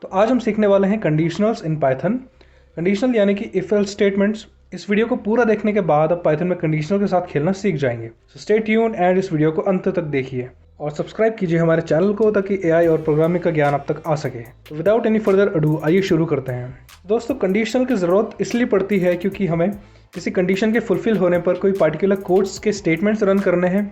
तो आज हम सीखने वाले हैं कंडीशनल्स इन पाइथन। कंडीशनल यानी कि इफ एल्स स्टेटमेंट्स। इस वीडियो को पूरा देखने के बाद आप पाइथन में कंडीशनल के साथ खेलना सीख जाएंगे। सो स्टे ट्यून एंड इस वीडियो को अंत तक देखिए और सब्सक्राइब कीजिए हमारे चैनल को ताकि एआई और प्रोग्रामिंग का ज्ञान आप तक आ सके। तो विदाउट एनी फर्दर अडू आइए शुरू करते हैं। दोस्तों, कंडीशनल की ज़रूरत इसलिए पड़ती है क्योंकि हमें किसी कंडीशन के फुलफिल होने पर कोई पार्टिकुलर कोड्स के स्टेटमेंट्स रन करने हैं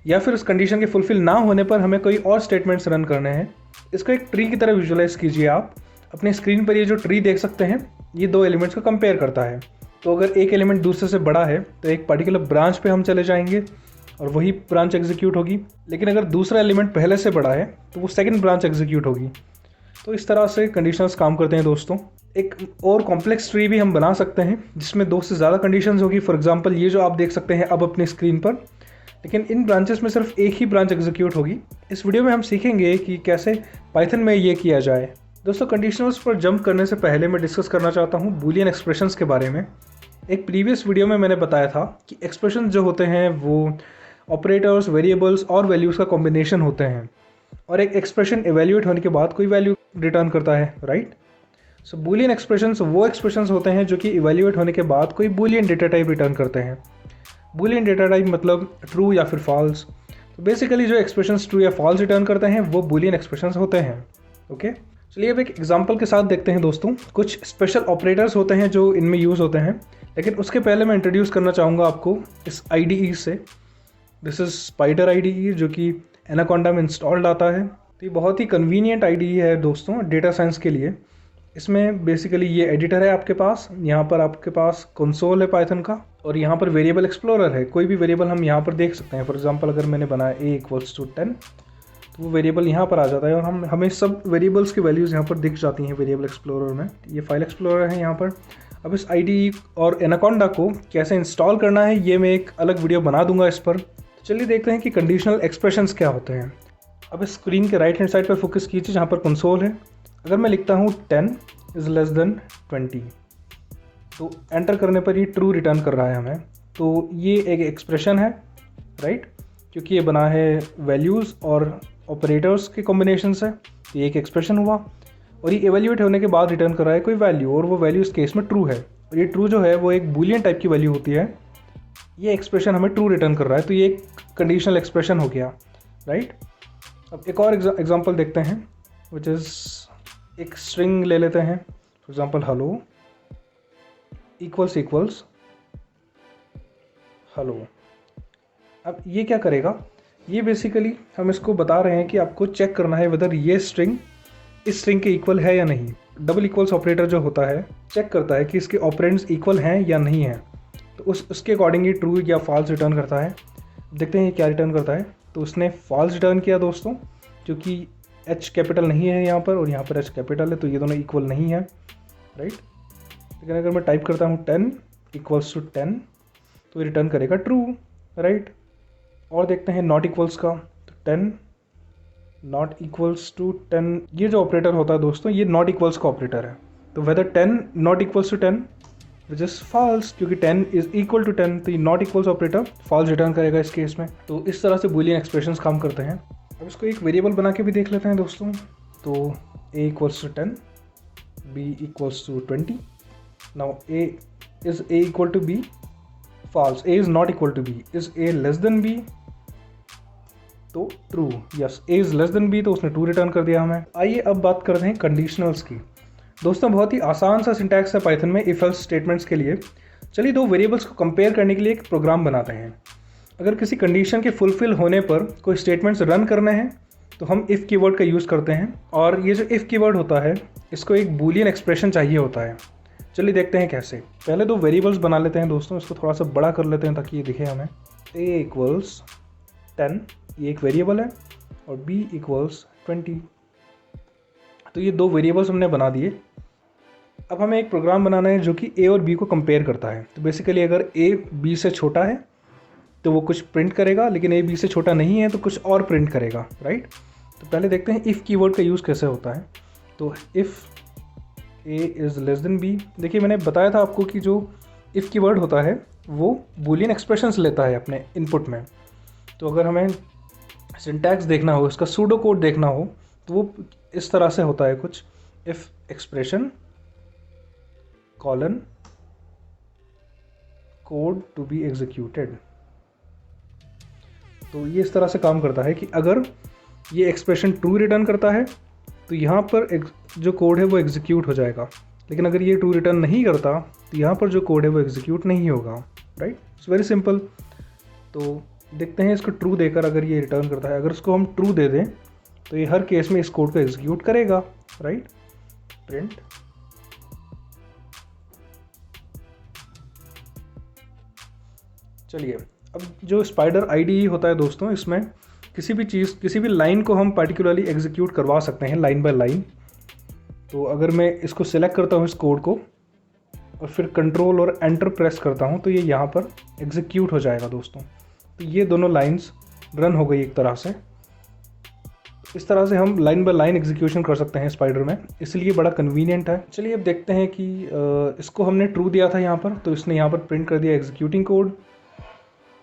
या फिर उस कंडीशन के फुलफिल ना होने पर हमें कोई और स्टेटमेंट्स रन करने हैं। इसको एक ट्री की तरह विजुलाइज कीजिए। आप अपने स्क्रीन पर ये जो ट्री देख सकते हैं, ये दो एलिमेंट्स को कंपेयर करता है। तो अगर एक एलिमेंट दूसरे से बड़ा है तो एक पर्टिकुलर ब्रांच पे हम चले जाएंगे और वही ब्रांच एग्जीक्यूट होगी। लेकिन अगर दूसरा एलिमेंट पहले से बड़ा है तो वो सेकंड ब्रांच एग्जीक्यूट होगी। तो इस तरह से कंडीशंस काम करते हैं दोस्तों। एक और कॉम्प्लेक्स ट्री भी हम बना सकते हैं जिसमें दो से ज़्यादा कंडीशंस होगी। फॉर एग्जांपल ये जो आप देख सकते हैं अब अपनी स्क्रीन पर, लेकिन इन ब्रांचेस में सिर्फ एक ही ब्रांच एग्जीक्यूट होगी। इस वीडियो में हम सीखेंगे कि कैसे पाइथन में ये किया जाए। दोस्तों, कंडीशनल्स पर जंप करने से पहले मैं डिस्कस करना चाहता हूँ बूलियन एक्सप्रेशंस के बारे में। एक प्रीवियस वीडियो में मैंने बताया था कि एक्सप्रेशन जो होते हैं वो ऑपरेटर्स, वेरिएबल्स और वैल्यूज़ का कॉम्बिनेशन होते हैं और एक एक्सप्रेशन एवेल्यूएट होने के बाद कोई वैल्यू रिटर्न करता है, राइट। सो बूलियन एक्सप्रेशंस वो एक्सप्रेशंस होते हैं जो कि इवेल्यूएट होने के बाद कोई बूलियन डेटा टाइप रिटर्न करते हैं। बूलियन डेटा टाइप मतलब ट्रू या फिर फॉल्स। तो बेसिकली जो एक्सप्रेशंस ट्रू या फॉल्स रिटर्न करते हैं वो बूलियन एक्सप्रेशंस होते हैं। ओके, चलिए अब एक एग्जांपल के साथ देखते हैं दोस्तों। कुछ स्पेशल ऑपरेटर्स होते हैं जो इनमें यूज़ होते हैं, लेकिन उसके पहले मैं इंट्रोड्यूस करना चाहूँगा आपको इस IDE से। दिस इज़ स्पाइडर IDE जो कि एनाकोंडा में इंस्टॉल्ड आता है। तो ये बहुत ही कन्वीनियंट IDE है दोस्तों डेटा साइंस के लिए। इसमें बेसिकली ये एडिटर है आपके पास, यहाँ पर आपके पास कंसोल है पाइथन का और यहाँ पर वेरिएबल एक्सप्लोरर है। कोई भी वेरिएबल हम यहाँ पर देख सकते हैं। फॉर एग्जांपल अगर मैंने बनाया a=10 तो वो वेरिएबल यहाँ पर आ जाता है और हमें सब वेरिएबल्स की वैल्यूज़ यहाँ पर दिख जाती हैं वेरिएबल एक्सप्लोरर में। ये फाइल एक्सप्लोरर है यहाँ पर। अब इस IDE और एनाकोंडा को कैसे इंस्टॉल करना है ये मैं एक अलग वीडियो बना दूंगा इस पर। तो चलिए देखते हैं कि कंडीशनल एक्सप्रेशंस क्या होते हैं। अब इस स्क्रीन के राइट हैंड साइड पर फोकस कीजिए जहाँ पर कंसोल है। अगर मैं लिखता हूँ 10 इज़ लेस देन 20 तो एंटर करने पर ये ट्रू रिटर्न कर रहा है हमें। तो ये एक एक्सप्रेशन है, राइट, क्योंकि ये बना है वैल्यूज़ और ऑपरेटर्स के कॉम्बिनेशन से। तो ये एक एक्सप्रेशन हुआ और ये एवेल्यूएट होने के बाद रिटर्न कर रहा है कोई वैल्यू और वो वैल्यू इस केस में ट्रू है। और ये ट्रू जो है वो एक बूलियन टाइप की वैल्यू होती है। ये एक्सप्रेशन हमें ट्रू रिटर्न कर रहा है, तो ये एक कंडीशनल एक्सप्रेशन हो गया, राइट। अब एक और एग्जांपल देखते हैं विच इज़ एक स्ट्रिंग ले लेते हैं। For example hello equals hello. अब ये क्या करेगा, ये बेसिकली हम इसको बता रहे हैं कि आपको चेक करना है वेदर ये स्ट्रिंग इस स्ट्रिंग के इक्वल है या नहीं। डबल इक्वल्स ऑपरेटर जो होता है चेक करता है कि इसके ऑपरेंड्स इक्वल हैं या नहीं हैं। तो उसके अकॉर्डिंग ही ट्रू या फॉल्स रिटर्न करता है। देखते हैं ये क्या रिटर्न करता है। तो उसने फॉल्स रिटर्न किया दोस्तों, क्योंकि H कैपिटल नहीं है यहाँ पर और यहाँ पर H कैपिटल है, तो ये दोनों इक्वल नहीं है, राइट। लेकिन अगर मैं टाइप करता हूँ 10 = 10 तो रिटर्न करेगा ट्रू, राइट। और देखते हैं नॉट इक्वल्स का। तो 10 ≠ 10, ये जो ऑपरेटर होता है दोस्तों ये नॉट इक्वल्स का ऑपरेटर है। तो वेदर 10 ≠ 10 विच इज़ फॉल्स, क्योंकि 10 = 10 तो ये not equals operator false return करेगा इस केस में। तो इस तरह से बूलियन एक्सप्रेशंस काम करते हैं। अब इसको एक वेरिएबल बना के भी देख लेते हैं दोस्तों। तो a=10 b=20। Now a=b false, a is not equal to b, is a less than b तो true, yes a is less than b तो उसने ट्रू रिटर्न कर दिया हमें। आइए अब बात करते हैं कंडीशनल्स की। दोस्तों, बहुत ही आसान सा सिंटैक्स है पाइथन में इफ एल्स स्टेटमेंट्स के लिए। चलिए दो वेरिएबल्स को कंपेयर करने के लिए एक प्रोग्राम बनाते हैं। अगर किसी कंडीशन के फुलफिल होने पर कोई स्टेटमेंट्स रन करने हैं तो हम इफ़ कीवर्ड का यूज़ करते हैं और ये जो इफ़ कीवर्ड होता है इसको एक बूलियन एक्सप्रेशन चाहिए होता है। चलिए देखते हैं कैसे। पहले दो वेरिएबल्स बना लेते हैं दोस्तों। इसको थोड़ा सा बड़ा कर लेते हैं ताकि ये दिखे हमें। a=10 ये एक वेरिएबल है और b=20। तो ये दो वेरिएबल्स हमने बना दिए। अब हमें एक प्रोग्राम बनाना है जो कि a और b को कंपेयर करता है। तो बेसिकली अगर a b से छोटा है तो वो कुछ प्रिंट करेगा, लेकिन a b से छोटा नहीं है तो कुछ और प्रिंट करेगा, राइट। तो पहले देखते हैं इफ़ कीवर्ड का यूज़ कैसे होता है। तो if a is less than b, देखिए मैंने बताया था आपको कि जो इफ़ कीवर्ड होता है वो बूलियन एक्सप्रेशंस लेता है अपने इनपुट में। तो अगर हमें सिंटैक्स देखना हो, इसका सूडो कोड देखना हो तो वो इस तरह से होता है कुछ। If expression colon code to be executed. तो ये इस तरह से काम करता है कि अगर ये एक्सप्रेशन ट्रू रिटर्न करता है तो यहाँ पर जो कोड है वो एग्जीक्यूट हो जाएगा, लेकिन अगर ये ट्रू रिटर्न नहीं करता तो यहाँ पर जो कोड है वो एग्जीक्यूट नहीं होगा। Right, it's very simple. तो देखते हैं इसको ट्रू देकर अगर ये रिटर्न करता है। अगर इसको हम ट्रू दे दें तो ये हर केस में इस कोड को एग्जीक्यूट करेगा। राइट, प्रिंट चलिए, अब जो स्पाइडर आईडी होता है दोस्तों, इसमें किसी भी चीज़, किसी भी लाइन को हम पर्टिकुलरली एग्जीक्यूट करवा सकते हैं लाइन बाय लाइन। तो अगर मैं इसको सिलेक्ट करता हूँ इस कोड को और फिर कंट्रोल और एंटर प्रेस करता हूँ तो ये यहाँ पर एग्जीक्यूट हो जाएगा दोस्तों। तो ये दोनों लाइंस रन हो गई एक तरह से। इस तरह से हम लाइन बाय लाइन एग्जीक्यूशन कर सकते हैं स्पाइडर में, इसलिए बड़ा कन्वीनियंट है। चलिए अब देखते हैं कि इसको हमने ट्रू दिया था यहाँ पर, तो इसने यहाँ पर प्रिंट कर दिया एग्जीक्यूटिंग कोड,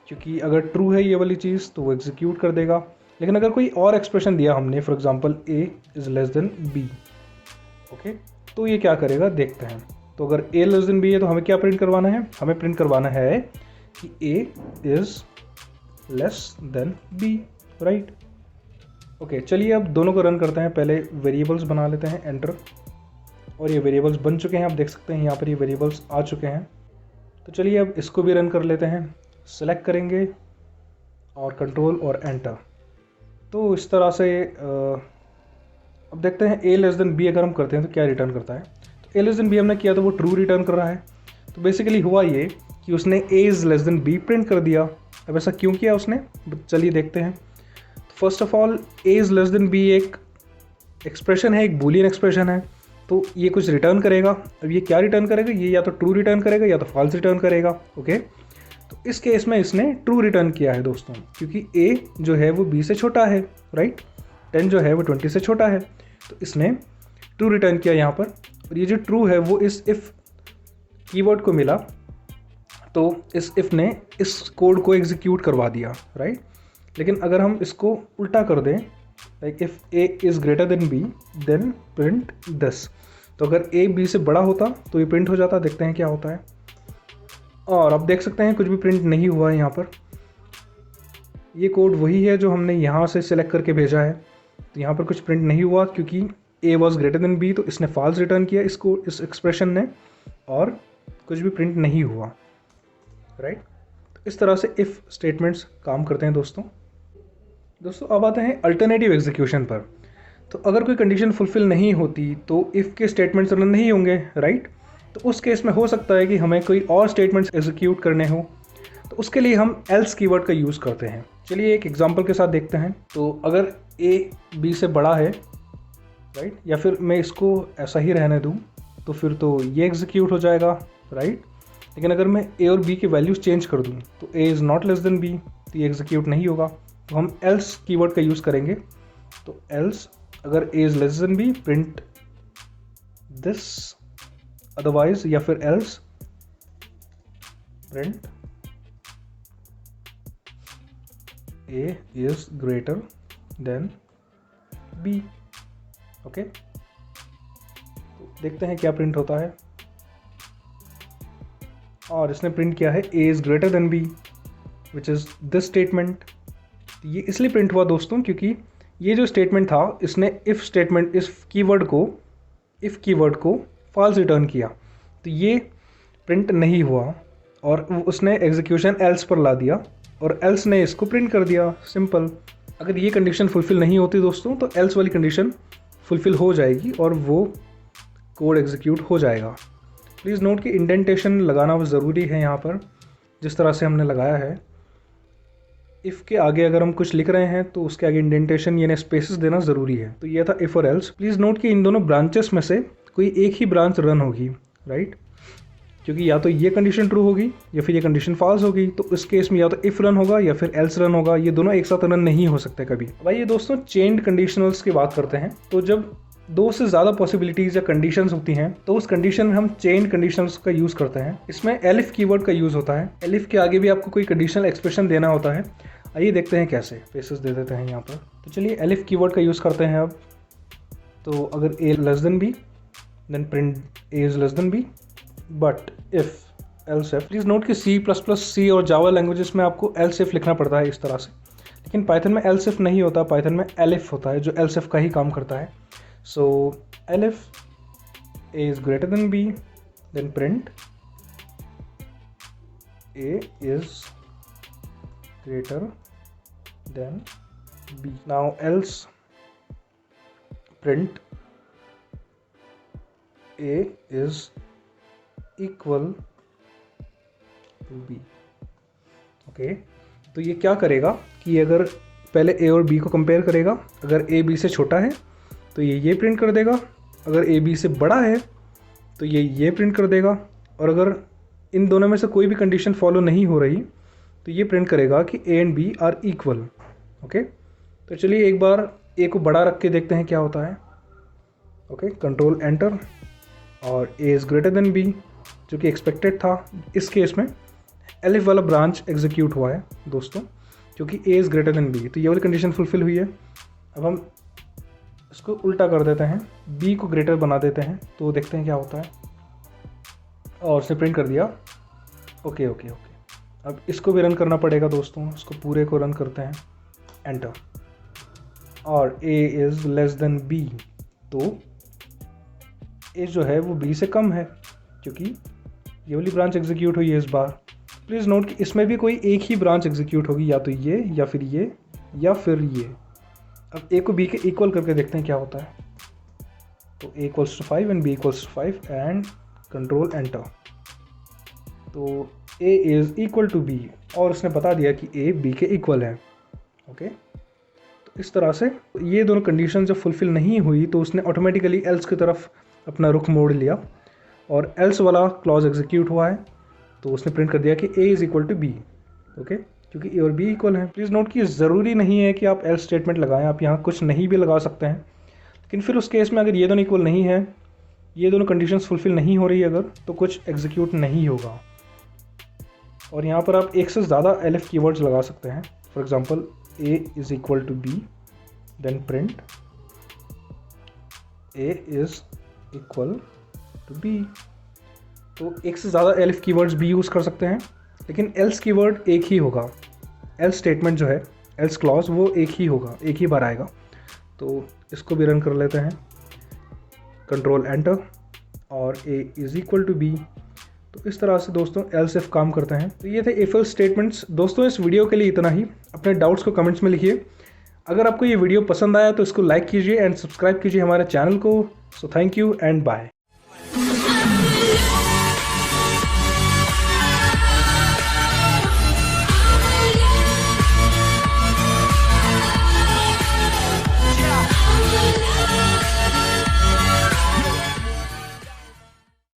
क्योंकि अगर ट्रू है ये वाली चीज़ तो वो एग्जीक्यूट कर देगा। लेकिन अगर कोई और एक्सप्रेशन दिया हमने, for example a is less than b, okay, तो ये क्या करेगा देखते हैं। तो अगर a लेस देन b है तो हमें क्या प्रिंट करवाना है? हमें प्रिंट करवाना है कि a is less than b। Right, okay, चलिए अब दोनों को रन करते हैं। पहले वेरिएबल्स बना लेते हैं, एंटर, और ये वेरिएबल्स बन चुके हैं। आप देख सकते हैं यहाँ पर ये वेरिएबल्स आ चुके हैं। तो चलिए अब इसको भी रन कर लेते हैं। सेलेक्ट करेंगे और कंट्रोल और एंटर। तो इस तरह से अब देखते हैं a लेस देन b अगर हम करते हैं तो क्या रिटर्न करता है। तो a लेस देन b हमने किया तो वो ट्रू रिटर्न कर रहा है। तो बेसिकली हुआ ये कि उसने a is less than b print कर दिया। अब ऐसा क्यों किया उसने, चलिए देखते हैं। First of all a is less than b एक एक्सप्रेशन है, एक बूलियन एक्सप्रेशन है, तो ये कुछ रिटर्न करेगा। अब ये क्या रिटर्न करेगा? ये या तो ट्रू रिटर्न करेगा या तो फॉल्स रिटर्न करेगा। ओके, तो इस केस में इसने ट्रू रिटर्न किया है दोस्तों, क्योंकि a जो है वो b से छोटा है। राइट, 10 जो है वो 20 से छोटा है, तो इसने ट्रू रिटर्न किया यहाँ पर। और ये जो ट्रू है वो इस इफ़ कीवर्ड को मिला, तो इस इफ़ ने इस कोड को एग्जीक्यूट करवा दिया। राइट, लेकिन अगर हम इसको उल्टा कर दें, like if a is greater than b then print this, तो अगर a b से बड़ा होता तो ये प्रिंट हो जाता। देखते हैं क्या होता है। और आप देख सकते हैं कुछ भी प्रिंट नहीं हुआ है यहाँ पर। ये कोड वही है जो हमने यहाँ से सिलेक्ट करके भेजा है। तो यहाँ पर कुछ प्रिंट नहीं हुआ क्योंकि a was greater than b, तो इसने फॉल्स रिटर्न किया इसको, इस एक्सप्रेशन ने, और कुछ भी प्रिंट नहीं हुआ। राइट, तो इस तरह से इफ़ स्टेटमेंट्स काम करते हैं दोस्तों। अब आते हैं अल्टरनेटिव एग्जीक्यूशन पर। तो अगर कोई कंडीशन फुलफिल नहीं होती तो इफ़ के स्टेटमेंट्स रन नहीं होंगे। राइट, तो उस केस में हो सकता है कि हमें कोई और स्टेटमेंट्स एग्जीक्यूट करने हो, तो उसके लिए हम एल्स कीवर्ड का यूज़ करते हैं। चलिए एक एग्जांपल के साथ देखते हैं। तो अगर a b से बड़ा है, राइट, या फिर मैं इसको ऐसा ही रहने दूं तो फिर तो ये एग्जीक्यूट हो जाएगा। राइट, लेकिन अगर मैं a और b की वैल्यूज़ चेंज कर दूं तो a is not less than b, तो ये एग्जीक्यूट नहीं होगा। तो हम एल्स कीवर्ड का यूज़ करेंगे। तो एल्स अगर a is less than b print this, otherwise या फिर else print a is greater than b। Okay, तो देखते हैं क्या प्रिंट होता है। और इसने प्रिंट किया है a is greater than b, which is this statement. ये इसलिए प्रिंट हुआ दोस्तों क्योंकि ये जो स्टेटमेंट था इसने इफ़ स्टेटमेंट, इस कीवर्ड को फॉल्स रिटर्न किया, तो ये प्रिंट नहीं हुआ और उसने एग्जीक्यूशन एल्स पर ला दिया और एल्स ने इसको प्रिंट कर दिया। सिंपल। अगर ये कंडीशन फुलफ़िल नहीं होती दोस्तों तो एल्स वाली कंडीशन फुलफ़िल हो जाएगी और वो कोड एग्जीक्यूट हो जाएगा। प्लीज़ नोट कि इंडेंटेशन लगाना ज़रूरी है यहाँ पर, जिस तरह से हमने लगाया है। इफ़ के आगे अगर हम कुछ लिख रहे हैं तो उसके आगे इंडेंटेशन यानी स्पेसेस देना ज़रूरी है। तो ये था इफ़ और एल्स। प्लीज़ नोट कि इन दोनों ब्रांचेस में से कोई एक ही ब्रांच रन होगी। राइट, क्योंकि या तो ये कंडीशन ट्रू होगी या फिर ये कंडीशन फॉल्स होगी। तो इस केस में या तो इफ़ रन होगा या फिर एल्स रन होगा, ये दोनों एक साथ रन नहीं हो सकते कभी। अब आइए दोस्तों चेन्ड कंडीशनल्स की बात करते हैं। तो जब दो से ज़्यादा पॉसिबिलिटीज़ या कंडीशंस होती हैं तो उस कंडीशन में हम चेन्ड कंडीशंस का यूज़ करते हैं। इसमें एलिफ कीवर्ड का यूज़ होता है। एलिफ के आगे भी आपको कोई कंडीशनल एक्सप्रेशन देना होता है। आइए देखते हैं कैसे। स्पेसेस दे देते हैं यहाँ पर। तो चलिए एलिफ कीवर्ड का यूज़ करते हैं अब। तो अगर a less than b then print a is less than b. But if else if, please note कि C++, और जावा लैंग्वेजेस में आपको else if लिखना पड़ता है इस तरह से, लेकिन पाइथन में else if नहीं होता, पाइथन में elif होता है जो else if का ही काम करता है. So elif a is greater than b, then print a is greater than b. Now else print a is equal to b. Okay, तो ये क्या करेगा कि अगर पहले a और b को कंपेयर करेगा, अगर a b से छोटा है तो ये प्रिंट कर देगा, अगर a b से बड़ा है तो ये प्रिंट कर देगा, और अगर इन दोनों में से कोई भी कंडीशन फॉलो नहीं हो रही तो ये प्रिंट करेगा कि a and b are equal. Okay, तो चलिए एक बार a को बड़ा रख के देखते हैं क्या होता है. ओके, कंट्रोल एंटर, और a is greater than b जो कि एक्सपेक्टेड था. इस केस में elif वाला ब्रांच एग्जीक्यूट हुआ है दोस्तों, क्योंकि a is greater than b, तो ये वाली कंडीशन फुलफिल हुई है. अब हम इसको उल्टा कर देते हैं, b को ग्रेटर बना देते हैं, तो देखते हैं क्या होता है. और उसने प्रिंट कर दिया. ओके. अब इसको भी रन करना पड़ेगा दोस्तों, इसको पूरे को रन करते हैं, एंटर, और a is less than b, तो a जो है वो b से कम है, क्योंकि ये वाली ब्रांच एग्जीक्यूट हुई है इस बार. प्लीज़ नोट कि इसमें भी कोई एक ही ब्रांच एग्जीक्यूट होगी, या तो ये या फिर ये या फिर ये. अब a को b के इक्वल करके देखते हैं क्या होता है. तो a equals to 5 and b equals to 5 and control enter, तो a is equal to b, और उसने बता दिया कि a b के इक्वल है. ओके, तो इस तरह से ये दोनों कंडीशन जब फुलफिल नहीं हुई तो उसने ऑटोमेटिकली एल्स की तरफ अपना रुख मोड़ लिया, और एल्स वाला क्लॉज एग्जीक्यूट हुआ है, तो उसने प्रिंट कर दिया कि a is equal to b. Okay, क्योंकि a और b इक्वल हैं. प्लीज़ नोट कि ज़रूरी नहीं है कि आप एल्स स्टेटमेंट लगाएं, आप यहाँ कुछ नहीं भी लगा सकते हैं, लेकिन फिर उस केस में अगर ये दोनों इक्वल नहीं है, ये दोनों कंडीशंस फुलफिल नहीं हो रही अगर, तो कुछ एग्जीक्यूट नहीं होगा. और यहाँ पर आप एक से ज़्यादा elif कीवर्ड्स लगा सकते हैं. For example a is equal to b, then print a is equal to b. तो एक से ज़्यादा elif कीवर्ड्स भी यूज़ कर सकते हैं, लेकिन else कीवर्ड एक ही होगा. else स्टेटमेंट जो है, else क्लॉज, वो एक ही होगा, एक ही बार आएगा. तो इसको भी रन कर लेते हैं, कंट्रोल एंटर, और a is equal to b. तो इस तरह से दोस्तों else if काम करते हैं. तो ये थे if else स्टेटमेंट्स. दोस्तों इस वीडियो के लिए इतना ही. अपने डाउट्स को कमेंट्स में लिखिए. अगर आपको ये वीडियो पसंद आया तो इसको लाइक कीजिए एंड सब्सक्राइब कीजिए हमारे चैनल को. So thank you and bye.